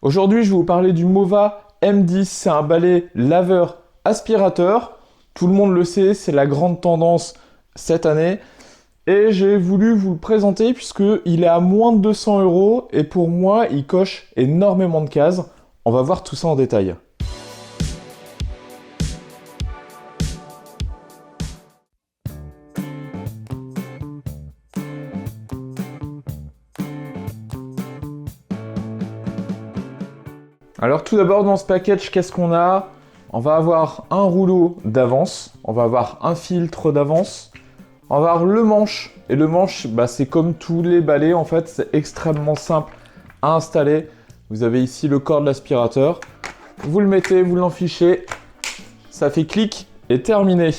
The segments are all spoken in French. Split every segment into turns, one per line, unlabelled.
Aujourd'hui, je vais vous parler du Mova M10. C'est un balai laveur aspirateur. Tout le monde le sait, c'est la grande tendance cette année. Et j'ai voulu vous le présenter puisqu'il est à moins de 200 € et pour moi, il coche énormément de cases. On va voir tout ça en détail. Alors tout d'abord dans ce package, qu'est-ce qu'on a? On va avoir un rouleau d'avance, on va avoir un filtre d'avance, on va avoir le manche. Et le manche, c'est comme tous les balais en fait, c'est extrêmement simple à installer. Vous avez ici le corps de l'aspirateur, vous le mettez, vous l'enfichez, ça fait clic et terminé.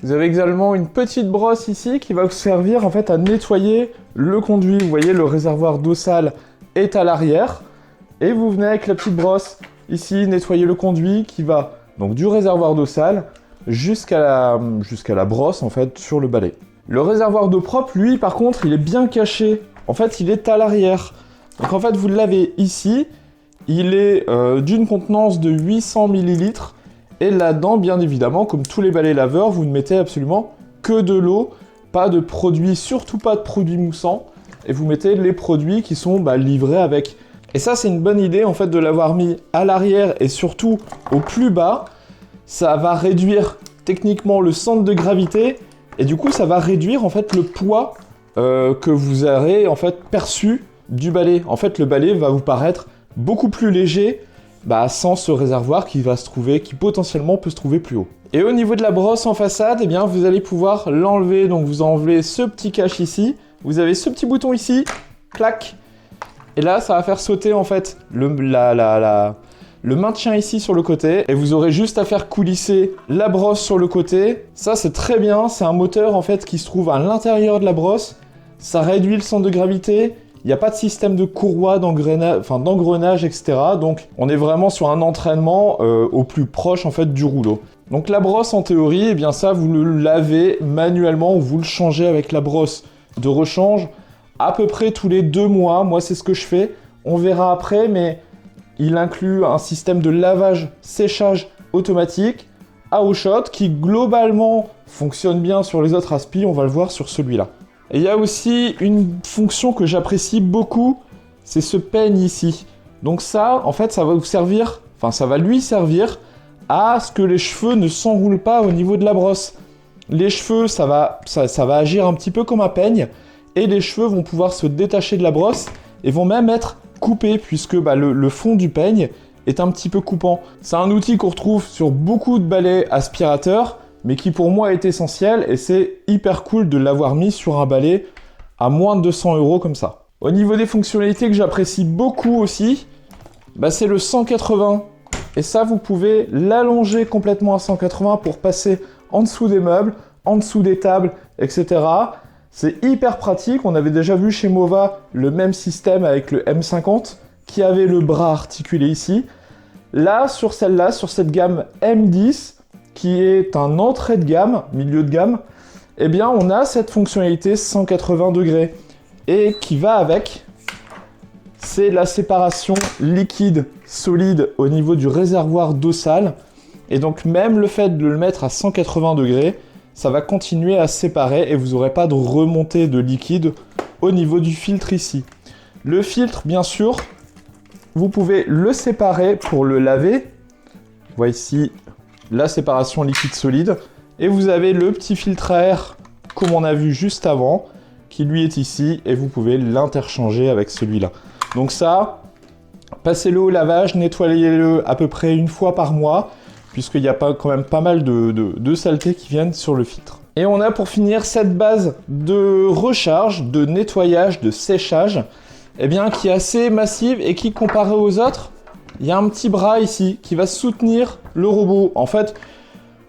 Vous avez également une petite brosse ici qui va vous servir en fait à nettoyer le conduit. Vous voyez, le réservoir d'eau sale est à l'arrière. Et vous venez avec la petite brosse, ici, nettoyer le conduit qui va donc du réservoir d'eau sale jusqu'à la brosse, en fait, sur le balai. Le réservoir d'eau propre, lui, par contre, il est bien caché. En fait, il est à l'arrière. Donc, en fait, vous l'avez ici. Il est d'une contenance de 800 ml. Et là-dedans, bien évidemment, comme tous les balais laveurs, vous ne mettez absolument que de l'eau. Pas de produits, surtout pas de produits moussants. Et vous mettez les produits qui sont livrés avec... Et ça, c'est une bonne idée en fait de l'avoir mis à l'arrière et surtout au plus bas. Ça va réduire techniquement le centre de gravité et du coup, ça va réduire en fait le poids que vous aurez en fait perçu du balai. En fait, le balai va vous paraître beaucoup plus léger sans ce réservoir qui potentiellement peut se trouver plus haut. Et au niveau de la brosse en façade, vous allez pouvoir l'enlever. Donc, vous enlevez ce petit cache ici. Vous avez ce petit bouton ici, clac. Et là, ça va faire sauter en fait le maintien ici sur le côté. Et vous aurez juste à faire coulisser la brosse sur le côté. Ça, c'est très bien. C'est un moteur en fait qui se trouve à l'intérieur de la brosse. Ça réduit le centre de gravité. Il n'y a pas de système de courroie, d'engrenage, etc. Donc, on est vraiment sur un entraînement au plus proche en fait du rouleau. Donc, la brosse, en théorie, ça, vous le lavez manuellement ou vous le changez avec la brosse de rechange. À peu près tous les 2 mois, moi c'est ce que je fais. On verra après, mais il inclut un système de lavage-séchage automatique à eau chaude qui globalement fonctionne bien sur les autres aspi, on va le voir sur celui-là. Et il y a aussi une fonction que j'apprécie beaucoup, c'est ce peigne ici. Donc ça, en fait, ça va lui servir à ce que les cheveux ne s'enroulent pas au niveau de la brosse. Les cheveux, ça va agir un petit peu comme un peigne. Et les cheveux vont pouvoir se détacher de la brosse et vont même être coupés puisque le fond du peigne est un petit peu coupant. C'est un outil qu'on retrouve sur beaucoup de balais aspirateurs, mais qui pour moi est essentiel et c'est hyper cool de l'avoir mis sur un balai à moins de 200 € comme ça. Au niveau des fonctionnalités que j'apprécie beaucoup aussi, c'est le 180. Et ça, vous pouvez l'allonger complètement à 180 pour passer en dessous des meubles, en dessous des tables, etc. C'est hyper pratique, on avait déjà vu chez Mova le même système avec le M50 qui avait le bras articulé ici. Là, sur cette gamme M10 qui est un entrée de gamme, milieu de gamme, on a cette fonctionnalité 180 degrés. Et qui va avec, c'est la séparation liquide-solide au niveau du réservoir d'eau sale. Et donc même le fait de le mettre à 180 degrés, ça va continuer à séparer et vous n'aurez pas de remontée de liquide au niveau du filtre ici. Le filtre, bien sûr, vous pouvez le séparer pour le laver. Vous voyez ici la séparation liquide-solide. Et vous avez le petit filtre à air, comme on a vu juste avant, qui lui est ici et vous pouvez l'interchanger avec celui-là. Donc ça, passez-le au lavage, nettoyez-le à peu près 1 fois par mois. Puisqu'il y a quand même pas mal de saletés qui viennent sur le filtre. Et on a pour finir cette base de recharge, de nettoyage, de séchage, qui est assez massive et qui, comparé aux autres, il y a un petit bras ici qui va soutenir le robot. En fait,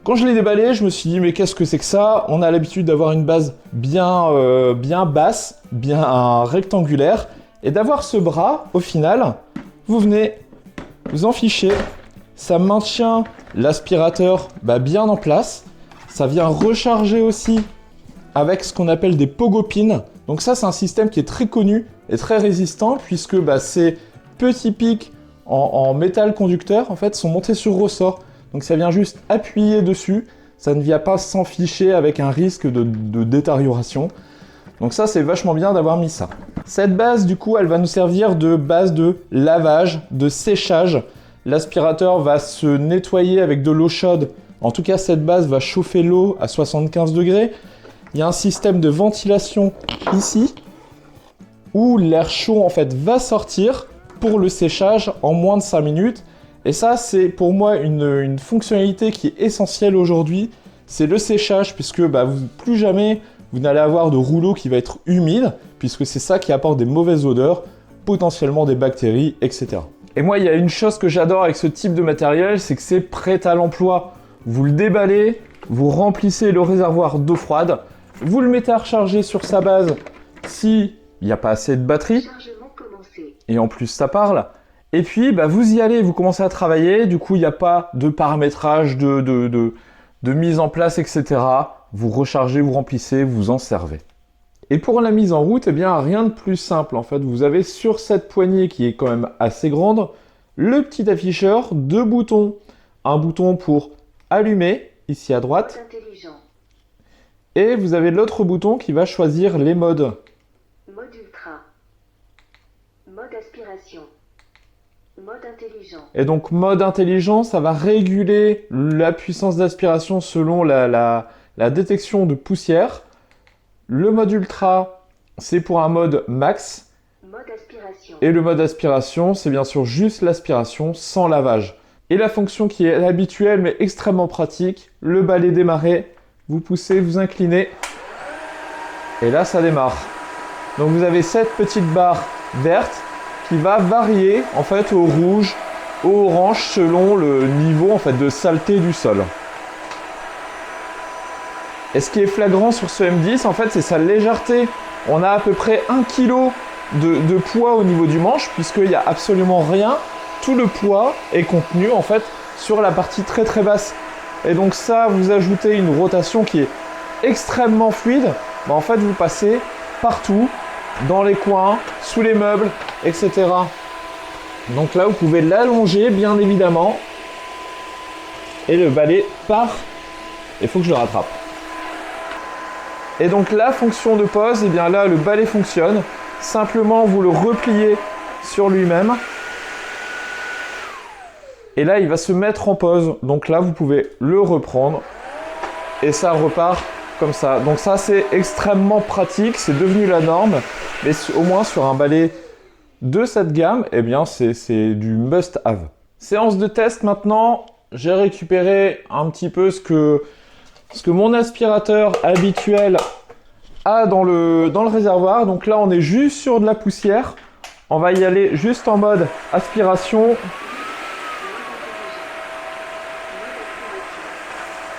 quand je l'ai déballé, je me suis dit mais qu'est-ce que c'est que ça? On a l'habitude d'avoir une base bien basse, bien rectangulaire, et d'avoir ce bras, au final, vous venez vous en fichez. Ça maintient l'aspirateur bien en place. Ça vient recharger aussi avec ce qu'on appelle des pogo pins. Donc ça, c'est un système qui est très connu et très résistant puisque ces petits pics en métal conducteur, en fait, sont montés sur ressort. Donc ça vient juste appuyer dessus, ça ne vient pas s'enficher avec un risque de détérioration. Donc ça, c'est vachement bien d'avoir mis ça. Cette base, du coup, elle va nous servir de base de lavage, de séchage. L'aspirateur va se nettoyer avec de l'eau chaude. En tout cas, cette base va chauffer l'eau à 75 degrés. Il y a un système de ventilation ici, où l'air chaud, en fait, va sortir pour le séchage en moins de 5 minutes. Et ça, c'est pour moi une fonctionnalité qui est essentielle aujourd'hui. C'est le séchage, puisque plus jamais vous n'allez avoir de rouleau qui va être humide, puisque c'est ça qui apporte des mauvaises odeurs, potentiellement des bactéries, etc. Et moi, il y a une chose que j'adore avec ce type de matériel, c'est que c'est prêt à l'emploi. Vous le déballez, vous remplissez le réservoir d'eau froide, vous le mettez à recharger sur sa base si il n'y a pas assez de batterie, et en plus ça parle. Et puis, vous y allez, vous commencez à travailler, du coup, il n'y a pas de paramétrage, de mise en place, etc. Vous rechargez, vous remplissez, vous en servez. Et pour la mise en route, eh bien, rien de plus simple. En fait, vous avez sur cette poignée qui est quand même assez grande, le petit afficheur, 2 boutons. Un bouton pour allumer, ici à droite. Et vous avez l'autre bouton qui va choisir les modes.
Mode ultra. Mode aspiration. Mode intelligent.
Et donc, mode intelligent, ça va réguler la puissance d'aspiration selon la détection de poussière. Le mode ultra, c'est pour un mode max.
Mode aspiration.
Et le mode aspiration, c'est bien sûr juste l'aspiration sans lavage. Et la fonction qui est habituelle mais extrêmement pratique, le balai démarrer, vous poussez, vous inclinez, et là ça démarre. Donc vous avez cette petite barre verte qui va varier en fait au rouge, au orange selon le niveau en fait de saleté du sol. Et ce qui est flagrant sur ce M10, en fait, c'est sa légèreté. On a à peu près 1 kg de poids au niveau du manche, puisqu'il n'y a absolument rien. Tout le poids est contenu, en fait, sur la partie très très basse. Et donc ça, vous ajoutez une rotation qui est extrêmement fluide. En fait, vous passez partout, dans les coins, sous les meubles, etc. Donc là, vous pouvez l'allonger, bien évidemment. Et le balai part. Il faut que je le rattrape. Et donc la fonction de pause, et bien là le balai fonctionne. Simplement vous le repliez sur lui-même. Et là il va se mettre en pause. Donc là vous pouvez le reprendre. Et ça repart comme ça. Donc ça c'est extrêmement pratique, c'est devenu la norme. Mais au moins sur un balai de cette gamme, eh bien c'est du must-have. Séance de test maintenant. J'ai récupéré un petit peu ce que mon aspirateur habituel a dans le réservoir. Donc là, on est juste sur de la poussière. On va y aller juste en mode aspiration.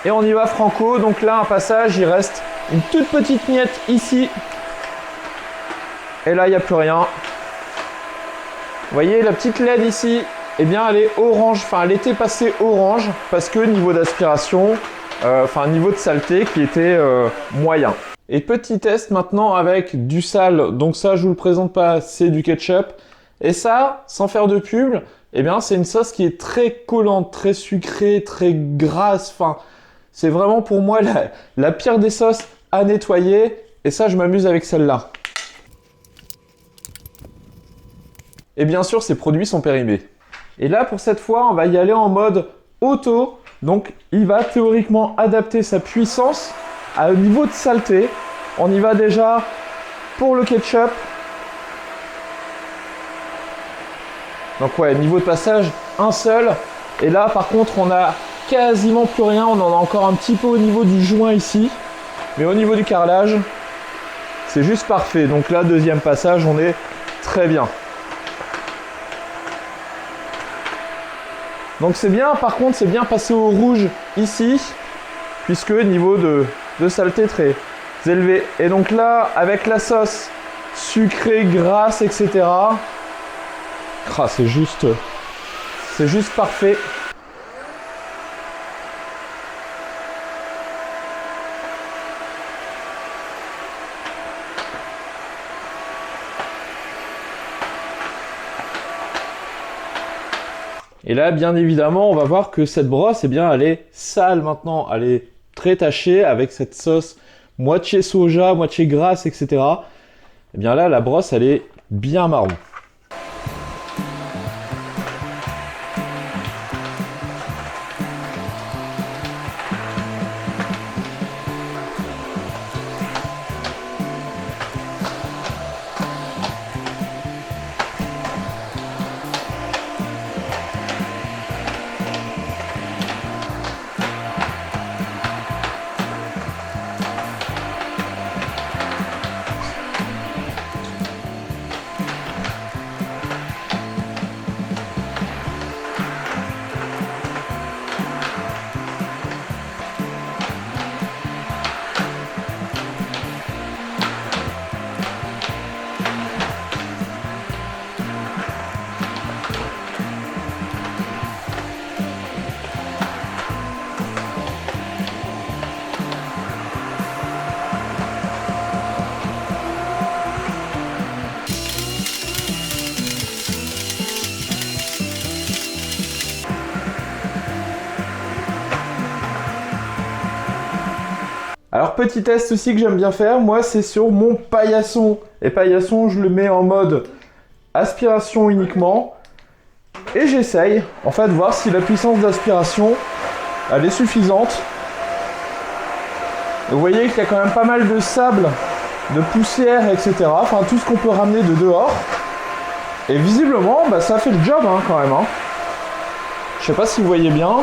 Et on y va franco. Donc là, un passage, il reste une toute petite miette ici. Et là, il n'y a plus rien. Vous voyez, la petite LED ici, eh bien, elle est orange. Enfin, elle était passée orange parce que niveau d'aspiration... niveau de saleté qui était moyen. Et petit test maintenant avec du sale. Donc ça, je vous le présente pas, c'est du ketchup. Et ça, sans faire de pub, eh bien, c'est une sauce qui est très collante, très sucrée, très grasse. Enfin, c'est vraiment pour moi la pire des sauces à nettoyer. Et ça, je m'amuse avec celle-là. Et bien sûr, ces produits sont périmés. Et là, pour cette fois, on va y aller en mode auto. Donc, il va théoriquement adapter sa puissance au niveau de saleté. On y va déjà pour le ketchup. Donc ouais, niveau de passage, un seul. Et là, par contre, on a quasiment plus rien. On en a encore un petit peu au niveau du joint ici. Mais au niveau du carrelage, c'est juste parfait. Donc là, deuxième passage, on est très bien. Donc c'est bien, par contre, c'est bien passé au rouge ici, puisque niveau de saleté très élevé. Et donc là, avec la sauce sucrée, grasse, etc. C'est juste parfait. Et là, bien évidemment, on va voir que cette brosse, eh bien, elle est sale maintenant. Elle est très tachée avec cette sauce moitié soja, moitié grasse, etc. Eh bien là, la brosse, elle est bien marron. Alors petit test aussi que j'aime bien faire, moi c'est sur mon paillasson. Et paillasson, je le mets en mode aspiration uniquement. Et j'essaye en fait de voir si la puissance d'aspiration elle est suffisante. Vous voyez qu'il y a quand même pas mal de sable, de poussière, etc. Enfin tout ce qu'on peut ramener de dehors. Et visiblement, bah, ça fait le job hein, quand même. Hein. Je sais pas si vous voyez bien.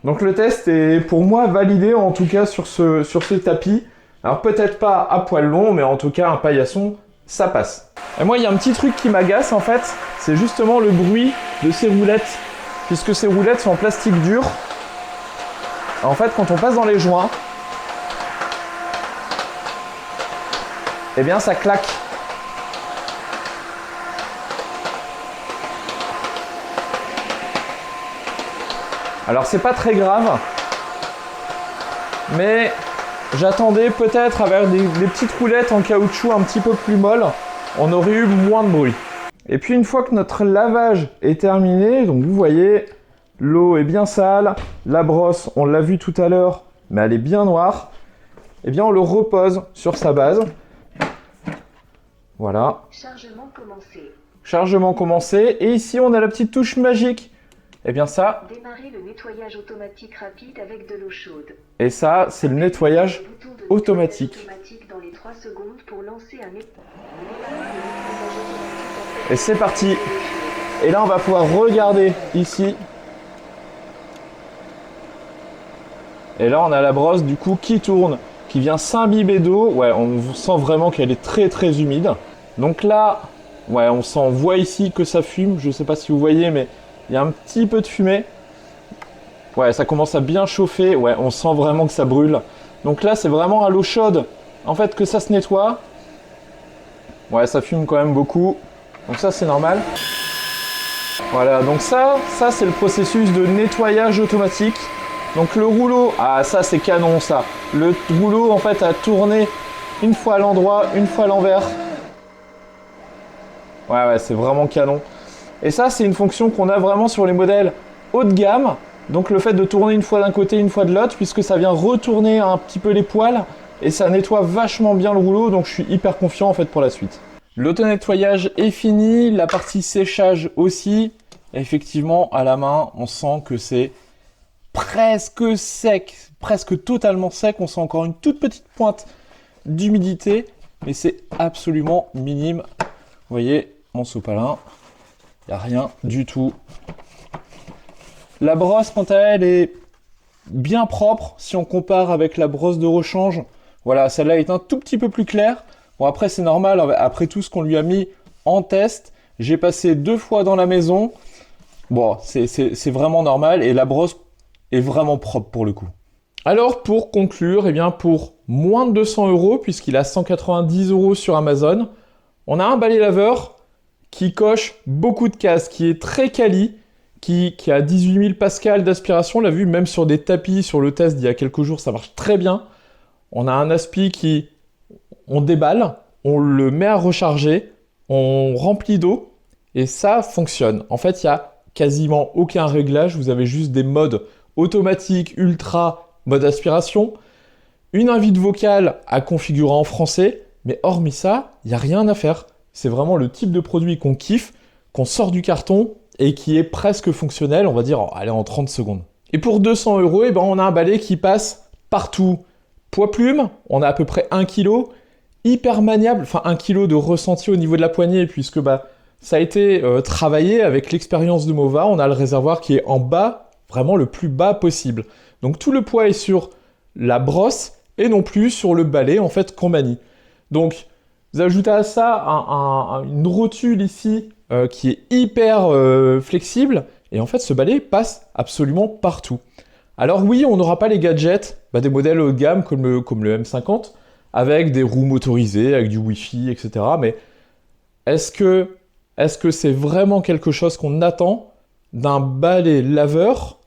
Donc le test est pour moi validé en tout cas sur ce tapis. Alors peut-être pas à poil long, mais en tout cas un paillasson, ça passe. Et moi il y a un petit truc qui m'agace en fait, c'est justement le bruit de ces roulettes. Puisque ces roulettes sont en plastique dur. En fait quand on passe dans les joints, eh bien ça claque. Alors c'est pas très grave, mais j'attendais peut-être avec des petites roulettes en caoutchouc un petit peu plus molles, on aurait eu moins de bruit. Et puis une fois que notre lavage est terminé, donc vous voyez, l'eau est bien sale, la brosse, on l'a vu tout à l'heure, mais elle est bien noire, eh bien on le repose sur sa base. Voilà.
Chargement commencé.
Chargement commencé, et ici on a la petite touche magique. Et bien ça,
Démarrer le nettoyage automatique rapide avec de l'eau chaude.
et ça c'est le nettoyage
Bouton de
automatique.
nettoyage automatique dans les 3 secondes pour lancer un
Et c'est parti. Et là on va pouvoir regarder ici. Et là on a la brosse du coup qui tourne, qui vient s'imbiber d'eau. Ouais, on sent vraiment qu'elle est très très humide. Donc là, ouais, on voit ici que ça fume. Je sais pas si vous voyez, mais il y a un petit peu de fumée. Ouais, ça commence à bien chauffer. Ouais, on sent vraiment que ça brûle. Donc là, c'est vraiment à l'eau chaude, en fait, que ça se nettoie. Ouais, ça fume quand même beaucoup. Donc ça, c'est normal. Voilà, donc ça c'est le processus de nettoyage automatique. Donc le rouleau, ah ça c'est canon ça. Le rouleau, en fait, a tourné une fois à l'endroit, une fois à l'envers. Ouais, c'est vraiment canon. Et ça, c'est une fonction qu'on a vraiment sur les modèles haut de gamme. Donc le fait de tourner une fois d'un côté, une fois de l'autre, puisque ça vient retourner un petit peu les poils et ça nettoie vachement bien le rouleau, donc je suis hyper confiant en fait pour la suite. L'auto-nettoyage est fini, la partie séchage aussi. Et effectivement, à la main, on sent que c'est presque sec, presque totalement sec. On sent encore une toute petite pointe d'humidité, mais c'est absolument minime. Vous voyez, mon sopalin. Il n'y a rien du tout. La brosse, quant à elle, est bien propre si on compare avec la brosse de rechange. Voilà, celle-là est un tout petit peu plus claire. Bon, après, c'est normal. Après tout ce qu'on lui a mis en test, j'ai passé 2 fois dans la maison. Bon, c'est vraiment normal. Et la brosse est vraiment propre pour le coup. Alors, pour conclure, eh bien, pour moins de 200 €, puisqu'il a 190 € sur Amazon, on a un balai laveur qui coche beaucoup de cases, qui est très quali, qui a 18 000 pascal d'aspiration. On l'a vu même sur des tapis, sur le test d'il y a quelques jours, ça marche très bien. On a un aspi qui, on déballe, on le met à recharger, on remplit d'eau et ça fonctionne. En fait, il n'y a quasiment aucun réglage, vous avez juste des modes automatique, ultra, mode aspiration, une invite vocale à configurer en français, mais hormis ça, il n'y a rien à faire. C'est vraiment le type de produit qu'on kiffe, qu'on sort du carton et qui est presque fonctionnel, on va dire, allez, en 30 secondes. Et pour 200 €, eh ben, on a un balai qui passe partout. Poids plume, on a à peu près 1 kg, hyper maniable, enfin 1 kg de ressenti au niveau de la poignée, puisque ça a été travaillé avec l'expérience de Mova, on a le réservoir qui est en bas, vraiment le plus bas possible. Donc tout le poids est sur la brosse et non plus sur le balai en fait qu'on manie. Donc vous ajoutez à ça une rotule ici qui est hyper flexible et en fait ce balai passe absolument partout. Alors oui, on n'aura pas les gadgets des modèles haut de gamme comme le M50 avec des roues motorisées, avec du Wi-Fi, etc. Mais est-ce que c'est vraiment quelque chose qu'on attend d'un balai laveur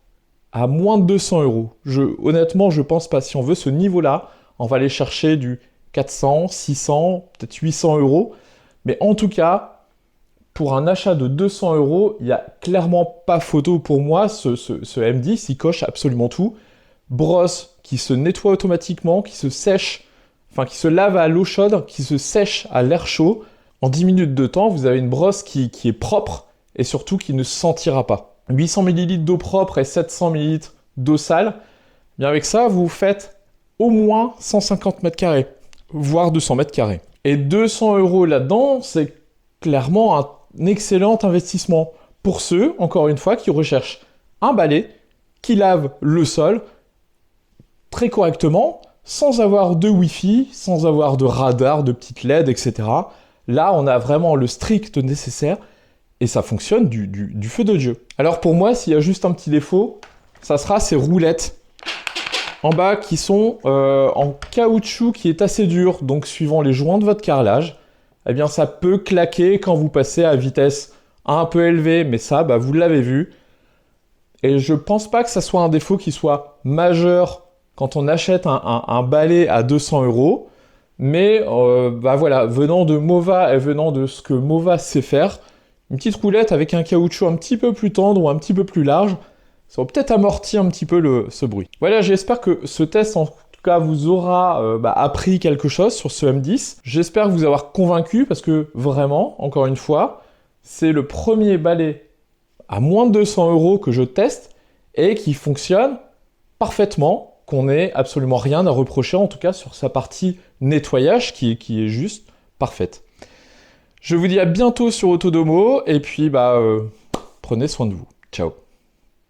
à moins de 200 €? Honnêtement, je pense pas. Si on veut ce niveau-là, on va aller chercher du 400, 600, peut-être 800 €. Mais en tout cas, pour un achat de 200 €, il n'y a clairement pas photo pour moi. Ce M10, il coche absolument tout. Brosse qui se nettoie automatiquement, qui se sèche, enfin qui se lave à l'eau chaude, qui se sèche à l'air chaud. En 10 minutes de temps, vous avez une brosse qui est propre et surtout qui ne sentira pas. 800 ml d'eau propre et 700 ml d'eau sale. Bien avec ça, vous faites au moins 150 m², voire 200 m². Et 200 € là-dedans, c'est clairement un excellent investissement pour ceux, encore une fois, qui recherchent un balai qui lave le sol très correctement, sans avoir de Wi-Fi, sans avoir de radar, de petites LED, etc. Là, on a vraiment le strict nécessaire et ça fonctionne du feu de Dieu. Alors pour moi, s'il y a juste un petit défaut, ça sera ces roulettes en bas qui sont en caoutchouc qui est assez dur. Donc suivant les joints de votre carrelage, eh bien ça peut claquer quand vous passez à vitesse un peu élevée. Mais ça, vous l'avez vu. Et je pense pas que ça soit un défaut qui soit majeur quand on achète un balai à 200 €. Mais voilà, venant de Mova et venant de ce que Mova sait faire, une petite roulette avec un caoutchouc un petit peu plus tendre ou un petit peu plus large, ça va peut-être amortir un petit peu ce bruit. Voilà, j'espère que ce test en tout cas vous aura appris quelque chose sur ce M10. J'espère vous avoir convaincu parce que vraiment, encore une fois, c'est le premier balai à moins de 200 € que je teste et qui fonctionne parfaitement, qu'on n'ait absolument rien à reprocher, en tout cas sur sa partie nettoyage qui est juste parfaite. Je vous dis à bientôt sur Autodomo et puis prenez soin de vous. Ciao.